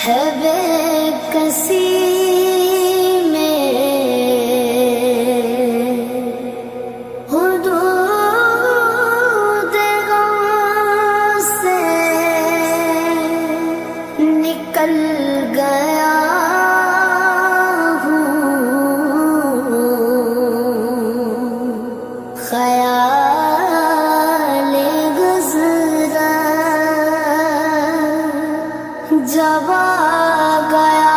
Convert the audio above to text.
ہے بے کسی میں حدود غم سے نکل گیا ہوں، خیال گزرا جب آ گیا